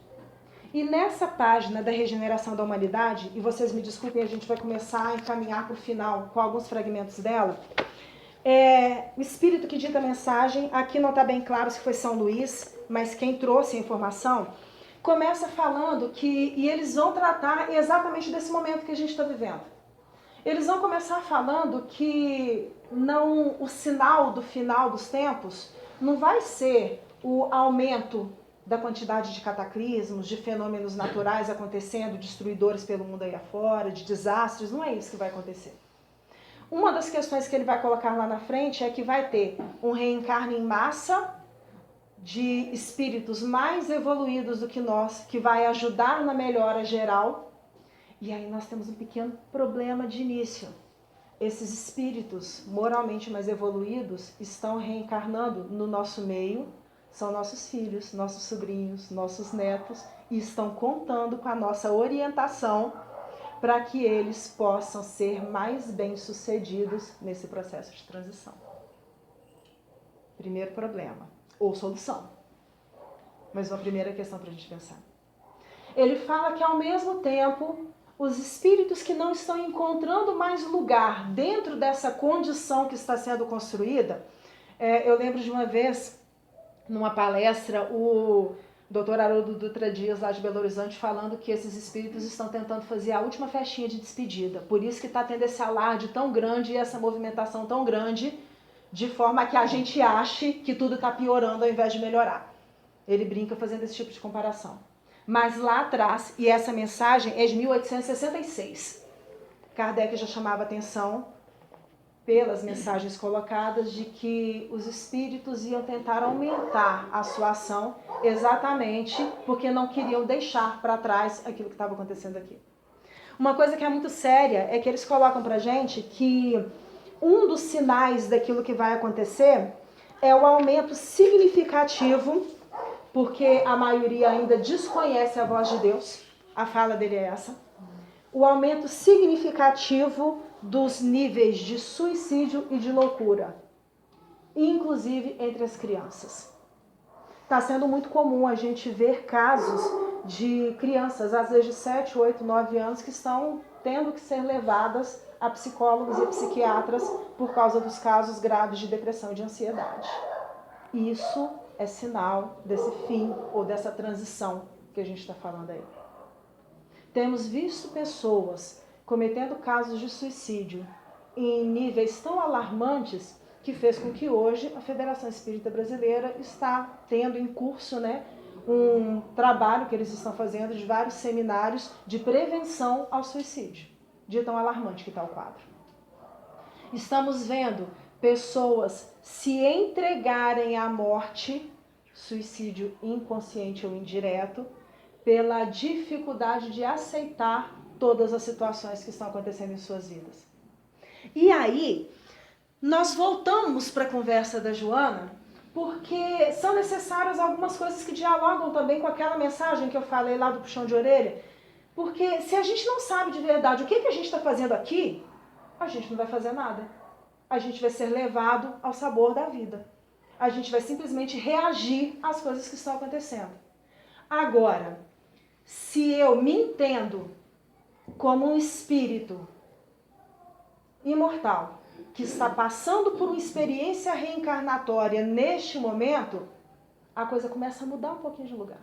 E nessa página da regeneração da humanidade, e vocês me desculpem, a gente vai começar a encaminhar para o final com alguns fragmentos dela, o espírito que dita a mensagem, aqui não está bem claro se foi São Luís, mas quem trouxe a informação, começa falando que, e eles vão tratar exatamente desse momento que a gente está vivendo. Eles vão começar falando que o sinal do final dos tempos não vai ser o aumento da quantidade de cataclismos, de fenômenos naturais acontecendo, destruidores pelo mundo aí afora, de desastres, não é isso que vai acontecer. Uma das questões que ele vai colocar lá na frente é que vai ter um reencarne em massa de espíritos mais evoluídos do que nós, que vai ajudar na melhora geral. E aí nós temos um pequeno problema de início. Esses espíritos moralmente mais evoluídos estão reencarnando no nosso meio, são nossos filhos, nossos sobrinhos, nossos netos, e estão contando com a nossa orientação para que eles possam ser mais bem-sucedidos nesse processo de transição. Primeiro problema, ou solução. Mas uma primeira questão para a gente pensar. Ele fala que ao mesmo tempo, os espíritos que não estão encontrando mais lugar dentro dessa condição que está sendo construída, eu lembro de uma vez, numa palestra, o Dr. Haroldo Dutra Dias, lá de Belo Horizonte, falando que esses espíritos estão tentando fazer a última festinha de despedida. Por isso que está tendo esse alarde tão grande e essa movimentação tão grande, de forma que a gente ache que tudo está piorando ao invés de melhorar. Ele brinca fazendo esse tipo de comparação. Mas lá atrás, e essa mensagem é de 1866, Kardec já chamava atenção pelas mensagens colocadas de que os espíritos iam tentar aumentar a sua ação exatamente porque não queriam deixar para trás aquilo que estava acontecendo aqui. Uma coisa que é muito séria é que eles colocam para a gente que um dos sinais daquilo que vai acontecer é o aumento significativo, porque a maioria ainda desconhece a voz de Deus, a fala dele é essa, o aumento significativo dos níveis de suicídio e de loucura, inclusive entre as crianças. Está sendo muito comum a gente ver casos de crianças, às vezes de 7, 8, 9 anos, que estão tendo que ser levadas a psicólogos e psiquiatras por causa dos casos graves de depressão e de ansiedade. Isso é sinal desse fim ou dessa transição que a gente está falando aí. Temos visto pessoas cometendo casos de suicídio em níveis tão alarmantes que fez com que hoje a Federação Espírita Brasileira está tendo em curso, um trabalho que eles estão fazendo de vários seminários de prevenção ao suicídio, de tão alarmante que está o quadro. Estamos vendo pessoas se entregarem à morte, suicídio inconsciente ou indireto, pela dificuldade de aceitar todas as situações que estão acontecendo em suas vidas. E aí, nós voltamos para a conversa da Joana, porque são necessárias algumas coisas que dialogam também com aquela mensagem que eu falei lá do puxão de orelha, porque se a gente não sabe de verdade o que a gente está fazendo aqui, a gente não vai fazer nada. A gente vai ser levado ao sabor da vida. A gente vai simplesmente reagir às coisas que estão acontecendo. Agora, se eu me entendo como um espírito imortal, que está passando por uma experiência reencarnatória neste momento, a coisa começa a mudar um pouquinho de lugar.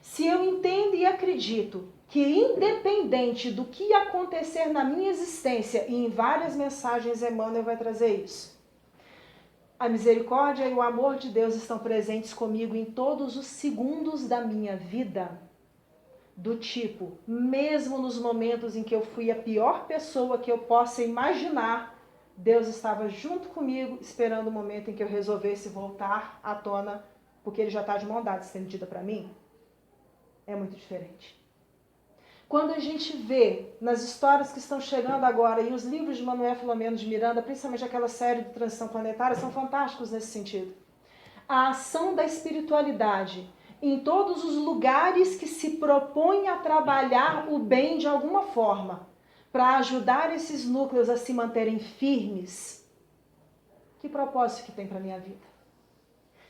Se eu entendo e acredito que independente do que acontecer na minha existência, e em várias mensagens Emmanuel vai trazer isso, a misericórdia e o amor de Deus estão presentes comigo em todos os segundos da minha vida, do tipo, mesmo nos momentos em que eu fui a pior pessoa que eu possa imaginar, Deus estava junto comigo, esperando o momento em que eu resolvesse voltar à tona porque ele já está de mão dada estendida para mim, é muito diferente. Quando a gente vê nas histórias que estão chegando agora, e os livros de Manuel Filomeno de Miranda, principalmente aquela série de Transição Planetária, são fantásticos nesse sentido. A ação da espiritualidade em todos os lugares que se propõem a trabalhar o bem de alguma forma, para ajudar esses núcleos a se manterem firmes, que propósito que tem para a minha vida?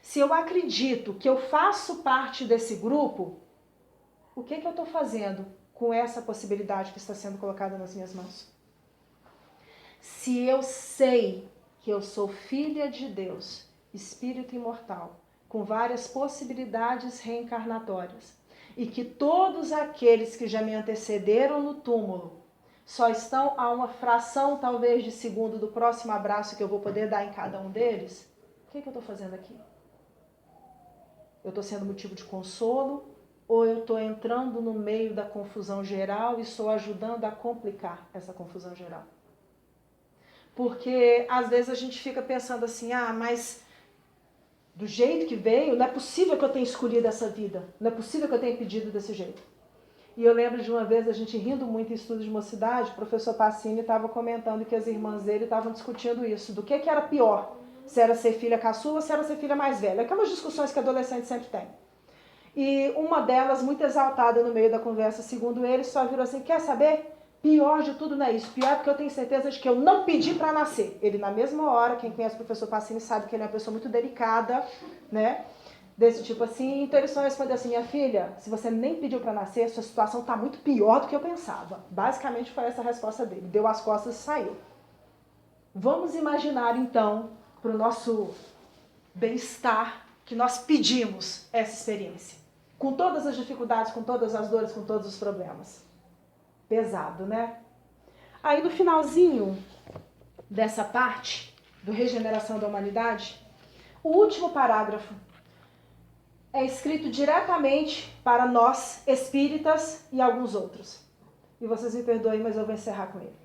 Se eu acredito que eu faço parte desse grupo, o que eu estou fazendo com essa possibilidade que está sendo colocada nas minhas mãos? Se eu sei que eu sou filha de Deus, espírito imortal, com várias possibilidades reencarnatórias, e que todos aqueles que já me antecederam no túmulo só estão a uma fração, talvez, de segundo do próximo abraço que eu vou poder dar em cada um deles, o que eu estou fazendo aqui? Eu estou sendo motivo de consolo, ou eu estou entrando no meio da confusão geral e estou ajudando a complicar essa confusão geral? Porque às vezes a gente fica pensando assim, mas do jeito que veio, não é possível que eu tenha escolhido essa vida, não é possível que eu tenha pedido desse jeito. E eu lembro de uma vez a gente rindo muito em estudo de mocidade, o professor Passini estava comentando que as irmãs dele estavam discutindo isso, do que era pior, se era ser filha caçula ou se era ser filha mais velha, aquelas discussões que adolescente sempre tem. E uma delas, muito exaltada no meio da conversa, segundo ele, só virou assim, quer saber? Pior de tudo não é isso. Pior porque eu tenho certeza de que eu não pedi para nascer. Ele, na mesma hora, quem conhece o professor Passini sabe que ele é uma pessoa muito delicada, né? Desse tipo assim. Então ele só respondeu assim, minha filha, se você nem pediu para nascer, sua situação está muito pior do que eu pensava. Basicamente foi essa a resposta dele. Deu as costas e saiu. Vamos imaginar, então, para o nosso bem-estar, que nós pedimos essa experiência. Com todas as dificuldades, com todas as dores, com todos os problemas. Pesado, né? Aí no finalzinho dessa parte do Regeneração da Humanidade, o último parágrafo é escrito diretamente para nós, espíritas e alguns outros. E vocês me perdoem, mas eu vou encerrar com ele.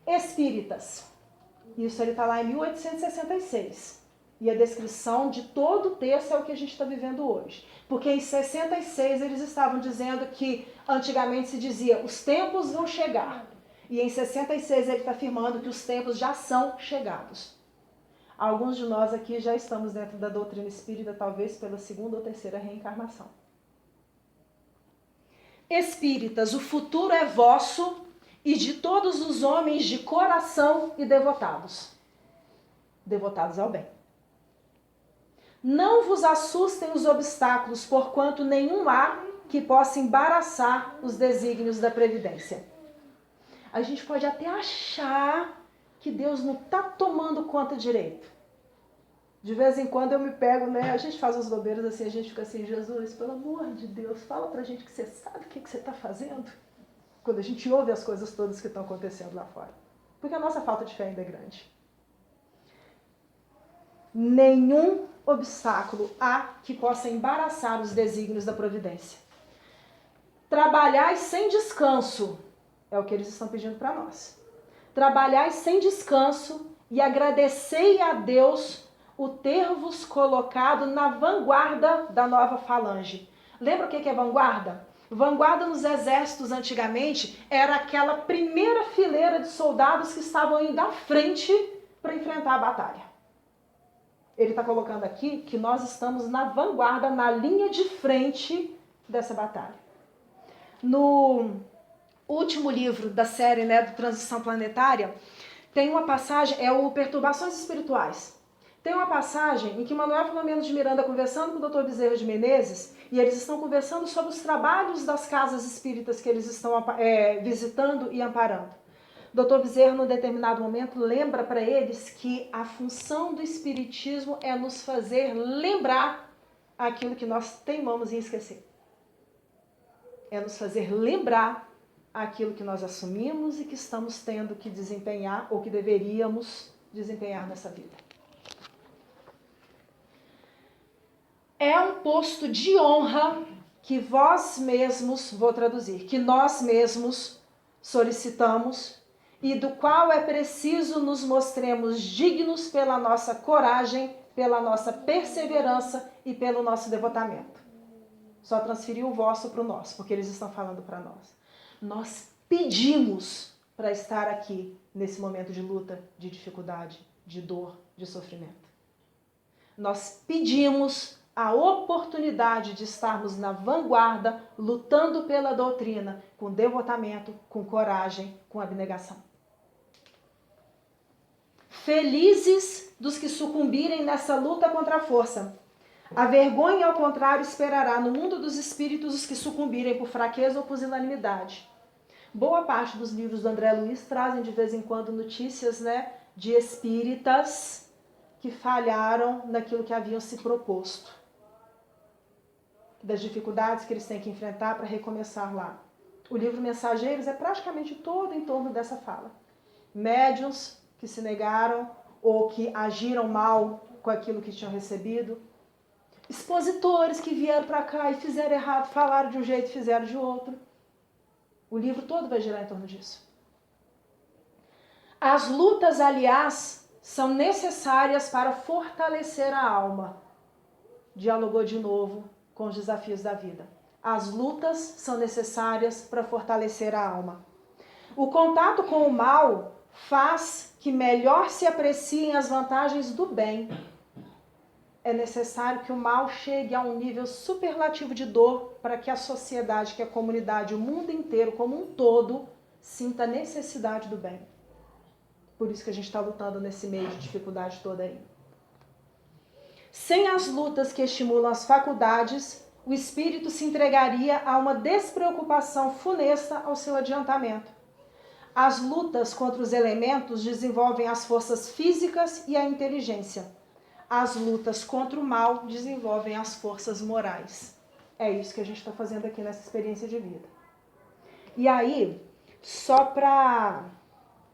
Espíritas. Isso ele está lá em 1866. E a descrição de todo o texto é o que a gente está vivendo hoje. Porque em 66 eles estavam dizendo que antigamente se dizia os tempos vão chegar. E em 66 ele está afirmando que os tempos já são chegados. Alguns de nós aqui já estamos dentro da doutrina espírita, talvez pela segunda ou terceira reencarnação. Espíritas, o futuro é vosso e de todos os homens de coração e devotados. Devotados ao bem. Não vos assustem os obstáculos, porquanto nenhum há que possa embaraçar os desígnios da previdência. A gente pode até achar que Deus não está tomando conta direito. De vez em quando eu me pego, né? A gente faz as bobeiras assim, a gente fica assim, Jesus, pelo amor de Deus, fala pra gente que você sabe o que você está fazendo. Quando a gente ouve as coisas todas que estão acontecendo lá fora. Porque a nossa falta de fé ainda é grande. Nenhum obstáculo há que possa embaraçar os desígnios da providência. Trabalhai sem descanso, é o que eles estão pedindo para nós. Trabalhai sem descanso e agradecei a Deus o ter-vos colocado na vanguarda da nova falange. Lembra o que é vanguarda? Vanguarda nos exércitos antigamente era aquela primeira fileira de soldados que estavam indo à frente para enfrentar a batalha. Ele está colocando aqui que nós estamos na vanguarda, na linha de frente dessa batalha. No último livro da série, né, do Transição Planetária, tem uma passagem, é o Perturbações Espirituais. Tem uma passagem em que Manuel Filomeno de Miranda, conversando com o Dr. Bezerra de Menezes, e eles estão conversando sobre os trabalhos das casas espíritas que eles estão visitando e amparando. Dr. Bezerra, num determinado momento, lembra para eles que a função do espiritismo é nos fazer lembrar aquilo que nós teimamos em esquecer. É nos fazer lembrar aquilo que nós assumimos e que estamos tendo que desempenhar ou que deveríamos desempenhar nessa vida. É um posto de honra que vós mesmos, vou traduzir, que nós mesmos solicitamos e do qual é preciso nos mostremos dignos pela nossa coragem, pela nossa perseverança e pelo nosso devotamento. Só transferiu o vosso para o nosso, porque eles estão falando para nós. Nós pedimos para estar aqui nesse momento de luta, de dificuldade, de dor, de sofrimento. Nós pedimos a oportunidade de estarmos na vanguarda, lutando pela doutrina, com devotamento, com coragem, com abnegação. Felizes dos que sucumbirem nessa luta contra a força. A vergonha, ao contrário, esperará no mundo dos espíritos os que sucumbirem por fraqueza ou pusilanimidade. Boa parte dos livros do André Luiz trazem de vez em quando notícias, de espíritas que falharam naquilo que haviam se proposto, das dificuldades que eles têm que enfrentar para recomeçar lá. O livro Mensageiros é praticamente todo em torno dessa fala. Médiuns que se negaram ou que agiram mal com aquilo que tinham recebido. Expositores que vieram para cá e fizeram errado, falaram de um jeito e fizeram de outro. O livro todo vai girar em torno disso. As lutas, aliás, são necessárias para fortalecer a alma. Dialogou de novo com os desafios da vida. As lutas são necessárias para fortalecer a alma. O contato com o mal faz que melhor se apreciem as vantagens do bem. É necessário que o mal chegue a um nível superlativo de dor para que a sociedade, que a comunidade, o mundo inteiro como um todo, sinta a necessidade do bem. Por isso que a gente está lutando nesse meio de dificuldade toda aí. Sem as lutas que estimulam as faculdades, o espírito se entregaria a uma despreocupação funesta ao seu adiantamento. As lutas contra os elementos desenvolvem as forças físicas e a inteligência. As lutas contra o mal desenvolvem as forças morais. É isso que a gente está fazendo aqui nessa experiência de vida. E aí, só para...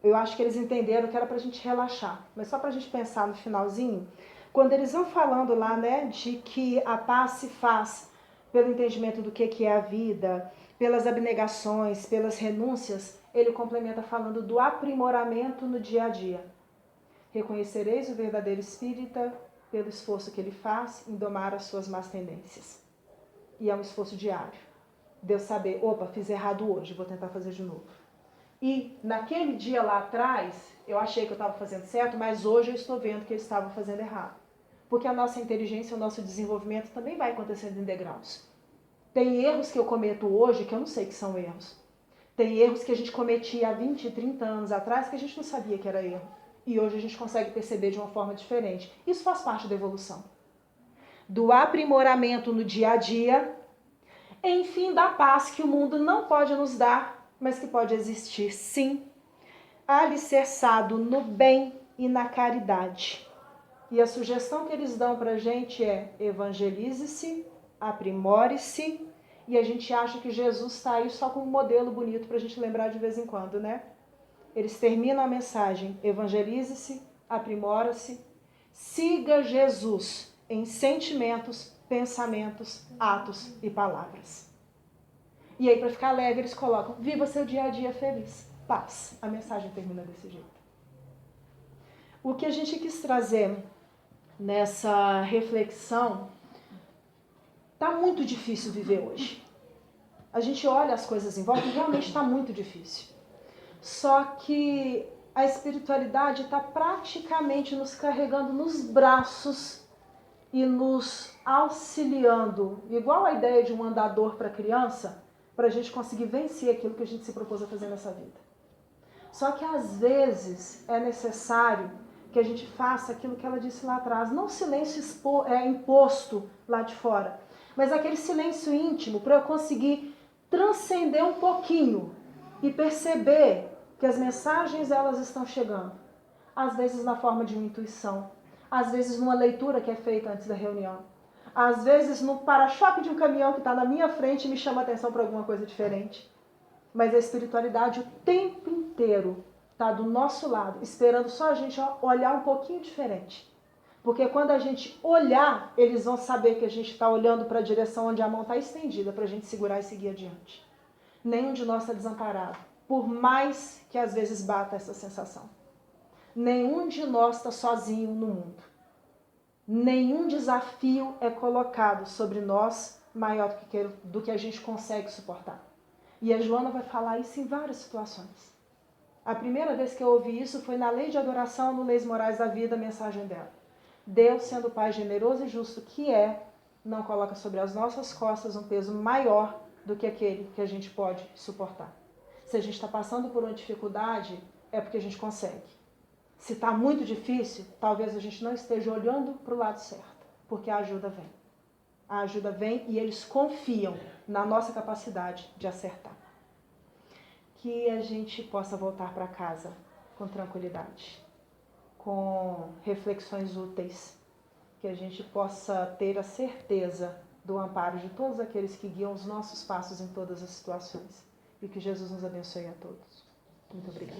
Eu acho que eles entenderam que era para a gente relaxar, mas só para a gente pensar no finalzinho, quando eles vão falando lá, de que a paz se faz pelo entendimento do que é a vida, pelas abnegações, pelas renúncias, ele complementa falando do aprimoramento no dia a dia. Reconhecereis o verdadeiro espírita pelo esforço que ele faz em domar as suas más tendências. E é um esforço diário. Deus saber, opa, fiz errado hoje, vou tentar fazer de novo. E naquele dia lá atrás, eu achei que eu estava fazendo certo, mas hoje eu estou vendo que eu estava fazendo errado. Porque a nossa inteligência, o nosso desenvolvimento também vai acontecendo em degraus. Tem erros que eu cometo hoje que eu não sei que são erros. Tem erros que a gente cometia há 20, 30 anos atrás que a gente não sabia que era erro. E hoje a gente consegue perceber de uma forma diferente. Isso faz parte da evolução. Do aprimoramento no dia a dia, enfim, da paz que o mundo não pode nos dar, mas que pode existir, sim, alicerçado no bem e na caridade. E a sugestão que eles dão para a gente é: evangelize-se, aprimore-se, e a gente acha que Jesus está aí só com um modelo bonito para a gente lembrar de vez em quando, Eles terminam a mensagem: evangelize-se, aprimora-se, siga Jesus em sentimentos, pensamentos, atos e palavras. E aí, para ficar leve, eles colocam: viva seu dia a dia feliz, paz. A mensagem termina desse jeito. O que a gente quis trazer nessa reflexão, tá muito difícil viver hoje. A gente olha as coisas em volta e realmente está muito difícil. Só que a espiritualidade está praticamente nos carregando nos braços e nos auxiliando, igual a ideia de um andador para criança, para a gente conseguir vencer aquilo que a gente se propôs a fazer nessa vida. Só que às vezes é necessário que a gente faça aquilo que ela disse lá atrás, não silêncio imposto lá de fora, mas aquele silêncio íntimo para eu conseguir transcender um pouquinho e perceber que as mensagens elas estão chegando, às vezes na forma de uma intuição, às vezes numa leitura que é feita antes da reunião, às vezes no para-choque de um caminhão que está na minha frente e me chama a atenção para alguma coisa diferente. Mas a espiritualidade o tempo inteiro está do nosso lado, esperando só a gente olhar um pouquinho diferente. Porque quando a gente olhar, eles vão saber que a gente está olhando para a direção onde a mão está estendida para a gente segurar e seguir adiante. Nenhum de nós está desamparado, por mais que às vezes bata essa sensação. Nenhum de nós está sozinho no mundo. Nenhum desafio é colocado sobre nós maior do que a gente consegue suportar. E a Joana vai falar isso em várias situações. A primeira vez que eu ouvi isso foi na Lei de Adoração, no Leis Morais da Vida, a mensagem dela. Deus, sendo o Pai generoso e justo que é, não coloca sobre as nossas costas um peso maior do que aquele que a gente pode suportar. Se a gente está passando por uma dificuldade, é porque a gente consegue. Se está muito difícil, talvez a gente não esteja olhando para o lado certo, porque a ajuda vem. A ajuda vem e eles confiam na nossa capacidade de acertar. Que a gente possa voltar para casa com tranquilidade, com reflexões úteis, que a gente possa ter a certeza do amparo de todos aqueles que guiam os nossos passos em todas as situações. E que Jesus nos abençoe a todos. Muito obrigada.